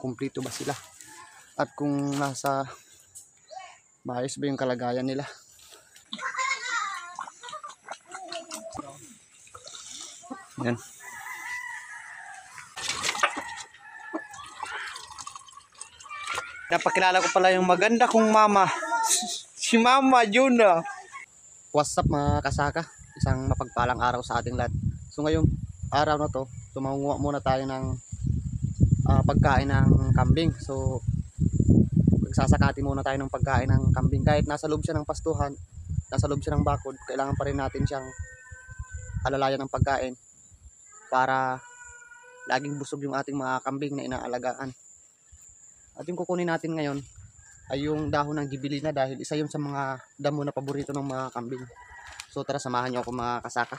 kung kumpleto ba sila at kung nasa maayos ba yung kalagayan nila. Yan. Napakilala ko pala yung maganda kong mama. Si Mama Juna. What's up mga kasaka? Isang mapagpalang araw sa ating lahat. So ngayong araw na to, mangunguha muna tayo ng pagkain ng kambing. So magsasakati muna tayo ng pagkain ng kambing. Kahit nasa loob siya ng pastuhan, nasa loob siya ng bakod, kailangan pa rin natin siyang alalayan ng pagkain para laging busog yung ating mga kambing na inaalagaan. At yung kukunin natin ngayon ay yung dahon ng gibilina dahil isa yun sa mga damo na paborito ng mga kambing. So tara, samahan nyo ako mga kasaka.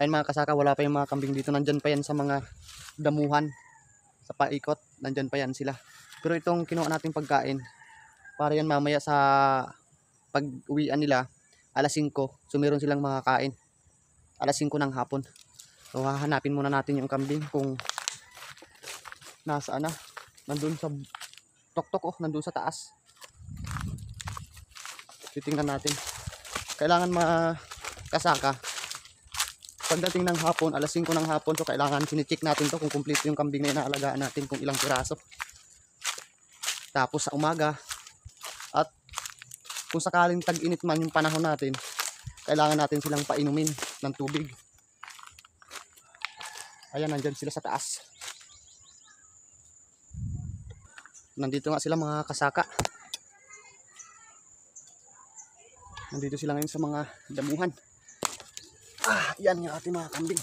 Ayun mga kasaka, wala pa yung mga kambing dito. Nandyan pa yan sa mga damuhan, sa paikot. Nandyan pa yan sila. Pero itong kinuha nating pagkain, para yan mamaya sa pag-uwian nila, alas 5. So meron silang mga kain. Alas 5 ng hapon. So hahanapin muna natin yung kambing kung nasaan na. Nandun sa tok-tok, oh, nandun sa taas. Titingnan natin. Kailangan kasaka. Pagdating ng hapon, alas 5 ng hapon, so kailangan sinicheck natin to kung complete yung kambing na inaalagaan natin, kung ilang piraso. Tapos sa umaga, at kung sakaling tag-init man yung panahon natin, kailangan natin silang painumin ng tubig. Ayan, nandyan sila sa taas. Nandito nga sila mga kasaka. Nandito sila ngayon sa mga damuhan. Yan yung ating mga kambing.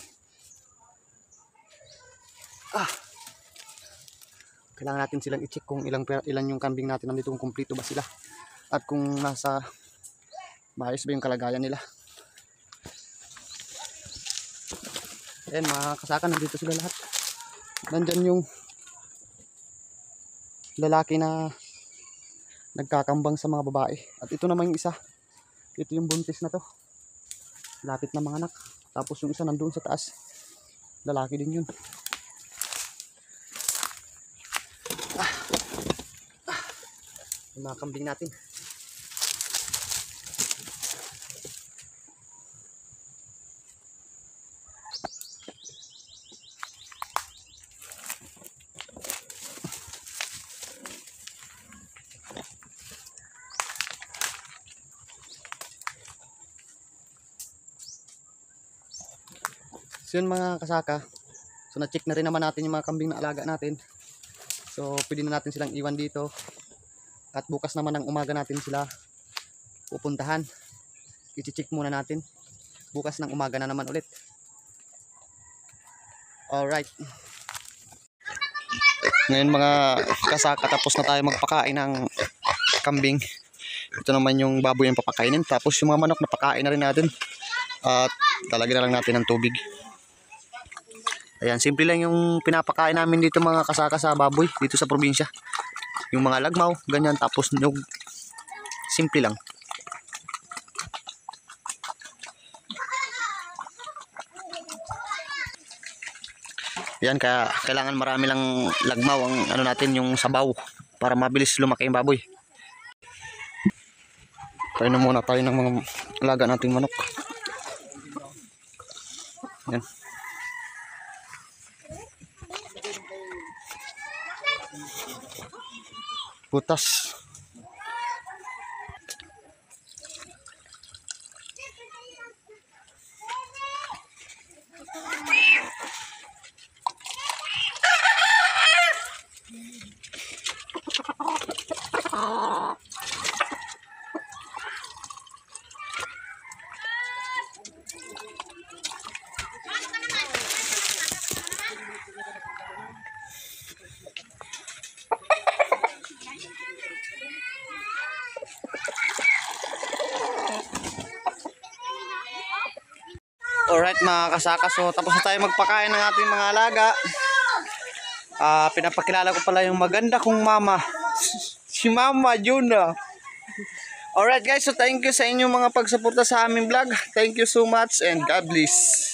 Kailangan natin silang i-check kung ilan yung kambing natin nandito, kung kumpleto ba sila at kung nasa maayos ba yung kalagayan nila. Ayan mga kasaka, nandito sila lahat. Nandyan yung lalaki na nagkakambang sa mga babae. At ito naman yung isa. Ito yung buntis na to. Lapit na mga anak. Tapos yung isa nandun sa taas, lalaki din yun. Yung mga kambing natin. So yun mga kasaka, so na-check na rin naman natin yung mga kambing na alaga natin. So pwede na natin silang iwan dito. At bukas naman ng umaga natin sila pupuntahan. I-check muna natin. Bukas ng umaga na naman ulit. Alright. Ngayon mga kasaka, tapos na tayo magpakain ng kambing. Ito naman yung baboy yung papakainin. Tapos yung mga manok na pakain na rin natin. At lalagyan na lang natin ng tubig. Ayan, simple lang yung pinapakain namin dito mga kasaka sa baboy dito sa probinsya. Yung mga lagmaw, ganyan, tapos nyug. Simple lang. Yan, kaya kailangan marami lang lagmaw ang ano natin, yung sabaw, para mabilis lumaki yung baboy. Tayo na muna tayo ng mga alaga nating manok. Yan. Butas. Alright mga kasaka, so tapos na tayo magpakain ng ating mga alaga. Pinapakilala ko pala yung maganda kong mama. Si Mama Juna. Alright guys, so thank you sa inyong mga pagsuporta sa aming vlog. Thank you so much and God bless.